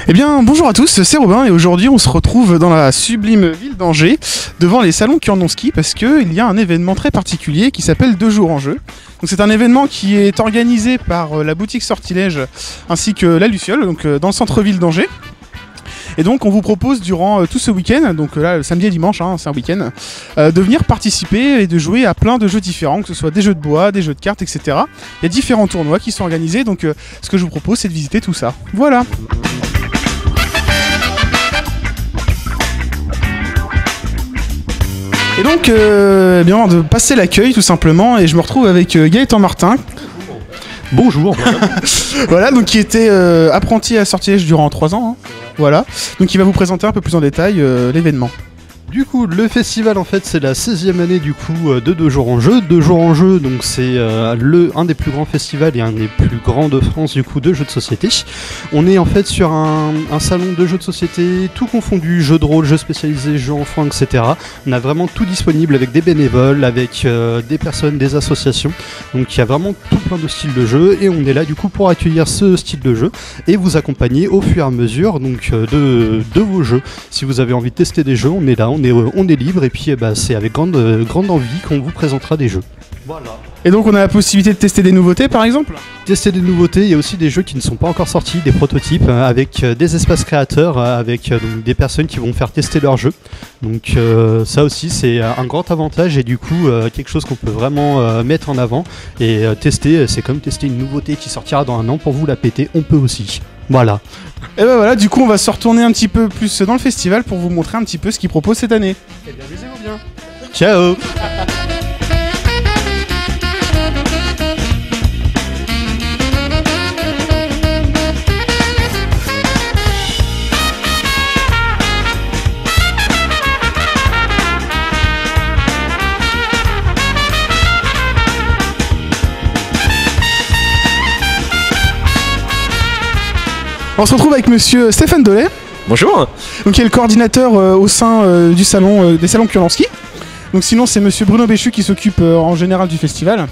Eh bien, bonjour à tous, c'est Robin et aujourd'hui on se retrouve dans la sublime ville d'Angers devant les salons Kurnonski parce qu'il y a un événement très particulier qui s'appelle 2 jours en jeu. Donc c'est un événement qui est organisé par la boutique Sortilège ainsi que la Luciole, donc dans le centre-ville d'Angers. Et donc on vous propose durant tout ce week-end, donc là le samedi et dimanche, c'est un week-end, de venir participer et de jouer à plein de jeux différents, que ce soit des jeux de bois, des jeux de cartes, etc. Il y a différents tournois qui sont organisés, donc ce que je vous propose c'est de visiter tout ça. Voilà. Et donc, bien de passer l'accueil tout simplement, et je me retrouve avec Gaëtan Martin. Bonjour. Voilà, donc qui était apprenti à Sortilège durant 3 ans. Voilà, donc il va vous présenter un peu plus en détail l'événement. Du coup, le festival en fait c'est la 16e année du coup de 2 jours en jeu. 2 jours en jeu, donc c'est un des plus grands festivals et un des plus grands de France du coup de jeux de société. On est en fait sur un salon de jeux de société tout confondu, jeux de rôle, jeux spécialisés, jeux enfants, etc. On a vraiment tout disponible avec des bénévoles, avec des personnes, des associations. Donc il y a vraiment tout plein de styles de jeux et on est là du coup pour accueillir ce style de jeu et vous accompagner au fur et à mesure donc de vos jeux. Si vous avez envie de tester des jeux, on est là. On est libre et puis c'est avec grande envie qu'on vous présentera des jeux. Voilà. Et donc on a la possibilité de tester des nouveautés par exemple ? Tester des nouveautés, il y a aussi des jeux qui ne sont pas encore sortis, des prototypes avec des espaces créateurs, avec donc, des personnes qui vont faire tester leurs jeux. Donc ça aussi c'est un grand avantage et du coup quelque chose qu'on peut vraiment mettre en avant et tester, c'est comme tester une nouveauté qui sortira dans 1 an, pour vous la péter, on peut aussi. Voilà. Et ben voilà, du coup on va se retourner un petit peu plus dans le festival pour vous montrer un petit peu ce qu'ils proposent cette année. Eh bien, amusez-vous bien. Ciao. On se retrouve avec monsieur Stéphane Dollet. Bonjour. Donc qui est le coordinateur au sein du salon des salons Kurnonski. Donc sinon c'est monsieur Bruno Béchu qui s'occupe en général du festival.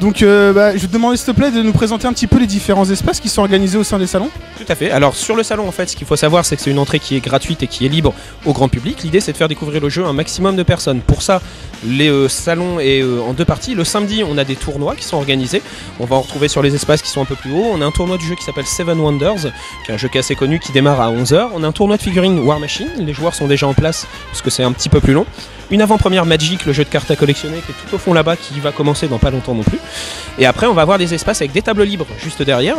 Donc je vais te demander s'il te plaît de nous présenter un petit peu les différents espaces qui sont organisés au sein des salons. Tout à fait. Alors sur le salon en fait ce qu'il faut savoir c'est que c'est une entrée qui est gratuite et qui est libre au grand public. L'idée c'est de faire découvrir le jeu à un maximum de personnes. Pour ça les salons est en 2 parties. Le samedi on a des tournois qui sont organisés. On va en retrouver sur les espaces qui sont un peu plus hauts. On a un tournoi du jeu qui s'appelle Seven Wonders, qui est un jeu qui est assez connu qui démarre à 11h. On a un tournoi de figurines War Machine. Les joueurs sont déjà en place parce que c'est un petit peu plus long. Une avant-première Magic, le jeu de cartes à collectionner qui est tout au fond là-bas, qui va commencer dans pas longtemps non plus. Et après on va avoir des espaces avec des tables libres juste derrière.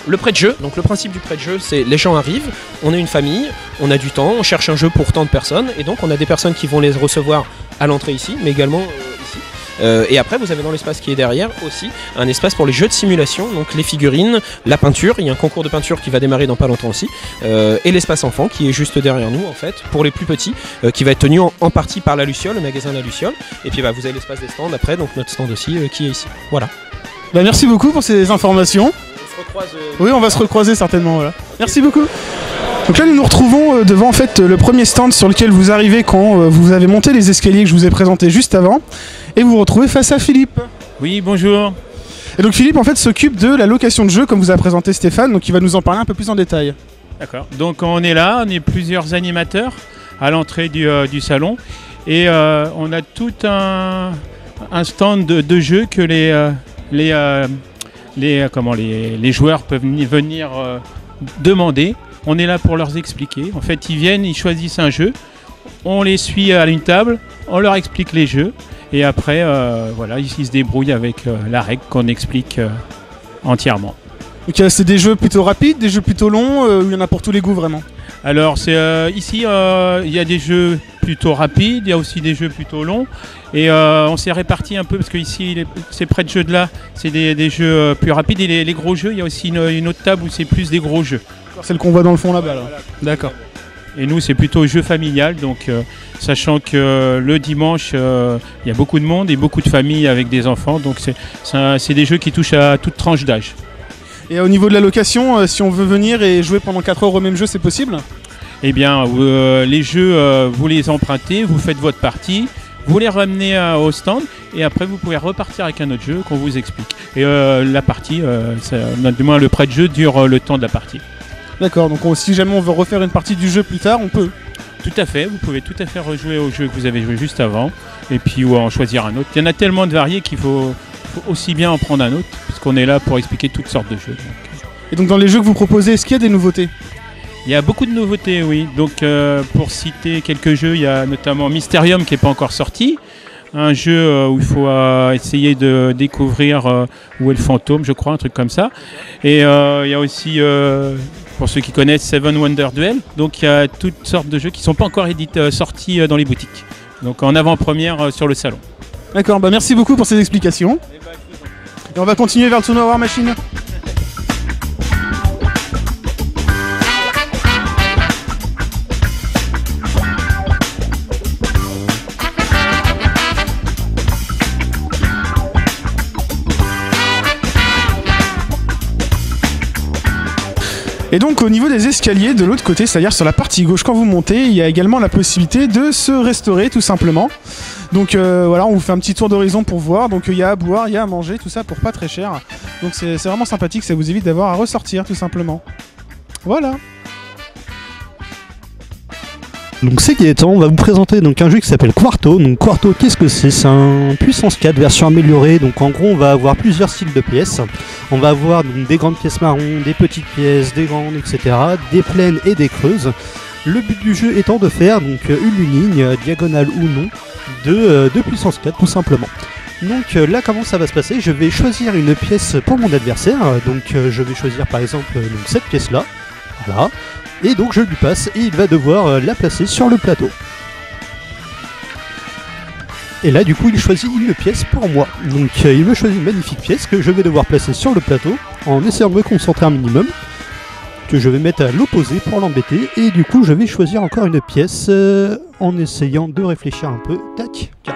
Le prêt de jeu, donc le principe du prêt de jeu c'est les gens arrivent, on est une famille, on a du temps, on cherche un jeu pour tant de personnes et donc on a des personnes qui vont les recevoir à l'entrée ici, mais également ici. Et après vous avez dans l'espace qui est derrière aussi un espace pour les jeux de simulation, donc les figurines, la peinture, il y a un concours de peinture qui va démarrer dans pas longtemps aussi, et l'espace enfant qui est juste derrière nous en fait, pour les plus petits, qui va être tenu en partie par la Luciole, le magasin La Luciole, et puis vous avez l'espace des stands après, donc notre stand aussi qui est ici. Voilà. Merci beaucoup pour ces informations. Oui, on va se recroiser certainement. Voilà. Merci beaucoup. Donc là, nous nous retrouvons devant en fait le premier stand sur lequel vous arrivez quand vous avez monté les escaliers que je vous ai présentés juste avant, et vous vous retrouvez face à Philippe. Oui, bonjour. Et donc Philippe en fait s'occupe de la location de jeux comme vous a présenté Stéphane, donc il va nous en parler un peu plus en détail. D'accord. Donc on est là, on est plusieurs animateurs à l'entrée du salon, et on a tout un stand de jeux que les joueurs peuvent venir demander. On est là pour leur expliquer. En fait, ils viennent, ils choisissent un jeu, on les suit à une table, on leur explique les jeux, et après, voilà, ils se débrouillent avec la règle qu'on explique entièrement. Donc c'est des jeux plutôt rapides, des jeux plutôt longs, où il y en a pour tous les goûts vraiment. Alors ici, il y a des jeux plutôt rapides, il y a aussi des jeux plutôt longs. Et on s'est réparti un peu parce que ici, ces prêts de jeux de là, c'est des jeux plus rapides. Et les gros jeux, il y a aussi une autre table où c'est plus des gros jeux. Celle qu'on voit dans le fond là-bas. Là. D'accord. Et nous, c'est plutôt jeu familial. Donc, sachant que le dimanche, il y a beaucoup de monde et beaucoup de familles avec des enfants. Donc, c'est des jeux qui touchent à toute tranche d'âge. Et au niveau de la location, si on veut venir et jouer pendant 4 heures au même jeu, c'est possible ? Eh bien, les jeux, vous les empruntez, vous faites votre partie, vous les ramenez au stand et après vous pouvez repartir avec un autre jeu qu'on vous explique. Et la partie, du moins le prêt de jeu dure le temps de la partie. D'accord, donc si jamais on veut refaire une partie du jeu plus tard, on peut. Tout à fait, vous pouvez tout à fait rejouer au jeu que vous avez joué juste avant, et puis ou en choisir un autre. Il y en a tellement de variés qu'il faut aussi bien en prendre un autre, puisqu'on est là pour expliquer toutes sortes de jeux. Et donc dans les jeux que vous proposez, est-ce qu'il y a des nouveautés? Il y a beaucoup de nouveautés, oui. Donc pour citer quelques jeux, il y a notamment Mysterium qui n'est pas encore sorti. Un jeu où il faut essayer de découvrir où est le fantôme, je crois, un truc comme ça. Et il y a aussi, pour ceux qui connaissent, Seven Wonder Duel. Donc il y a toutes sortes de jeux qui ne sont pas encore sortis dans les boutiques. Donc en avant-première sur le salon. D'accord, bah merci beaucoup pour ces explications. Et on va continuer vers le tournoi War Machine. Et donc au niveau des escaliers de l'autre côté, c'est-à-dire sur la partie gauche, quand vous montez, il y a également la possibilité de se restaurer tout simplement. Donc voilà, on vous fait un petit tour d'horizon pour voir. Donc il y a à boire, il y a à manger, tout ça pour pas très cher. Donc c'est vraiment sympathique, ça vous évite d'avoir à ressortir tout simplement. Voilà. Donc c'est Gaëtan, on va vous présenter donc un jeu qui s'appelle Quarto. Donc Quarto, qu'est-ce que c'est? C'est un puissance 4 version améliorée. Donc en gros on va avoir plusieurs styles de pièces. On va avoir donc des grandes pièces marron, des petites pièces, des grandes, etc. Des pleines et des creuses. Le but du jeu étant de faire donc une ligne, diagonale ou non, de puissance 4 tout simplement. Donc là comment ça va se passer? Je vais choisir une pièce pour mon adversaire. Donc je vais choisir par exemple donc, cette pièce là. Voilà. Et donc je lui passe et il va devoir la placer sur le plateau. Et là du coup il choisit une pièce pour moi. Donc il me choisit une magnifique pièce que je vais devoir placer sur le plateau en essayant de me concentrer un minimum. Que je vais mettre à l'opposé pour l'embêter. Et du coup je vais choisir encore une pièce en essayant de réfléchir un peu. Tac. Tiens.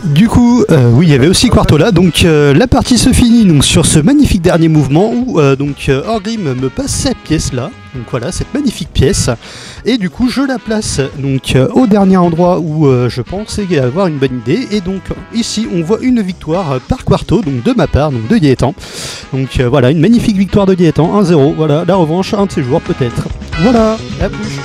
Du coup, oui, il y avait aussi Quarto là, donc la partie se finit donc, sur ce magnifique dernier mouvement où Orgrim me passe cette pièce là, donc voilà, cette magnifique pièce, et du coup je la place donc au dernier endroit où je pensais avoir une bonne idée, et donc ici on voit une victoire par Quarto, donc de ma part, donc de Gaëtan, donc voilà, une magnifique victoire de Gaëtan, 1-0, voilà, la revanche, un de ces jours peut-être, voilà, à plus.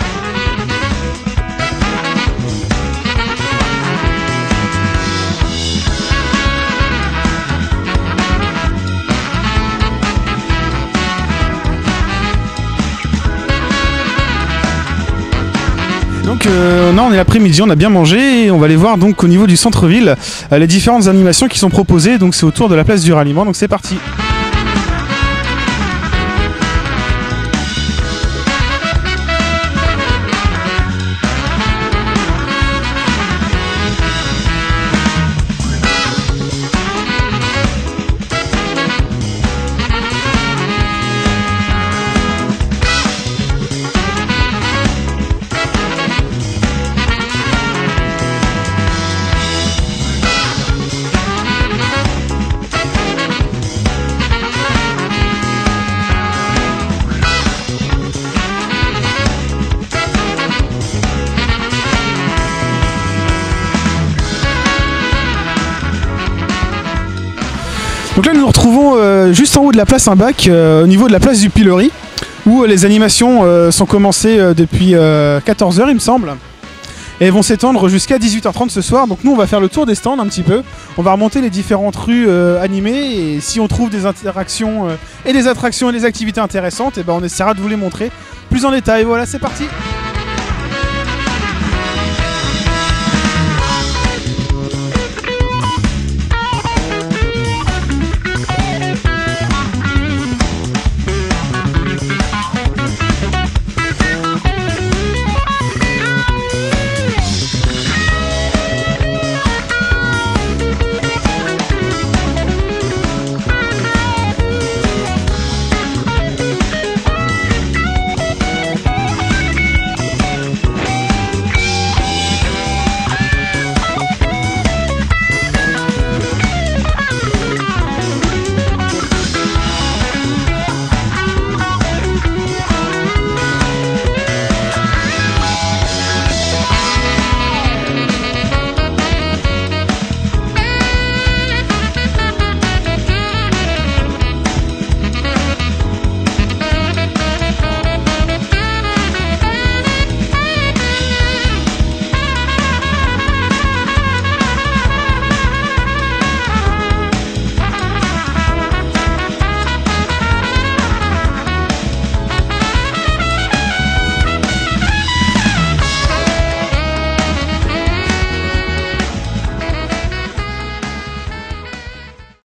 Donc là on est l'après-midi, on a bien mangé et on va aller voir donc au niveau du centre-ville les différentes animations qui sont proposées. Donc c'est autour de la place du ralliement, donc c'est parti. Donc là nous nous retrouvons juste en haut de la place Imbac, au niveau de la place du Pilori, où les animations sont commencées depuis 14 h il me semble, et elles vont s'étendre jusqu'à 18 h 30 ce soir. Donc nous on va faire le tour des stands un petit peu, on va remonter les différentes rues animées, et si on trouve des interactions et des attractions et des activités intéressantes, et ben on essaiera de vous les montrer plus en détail. Voilà, c'est parti.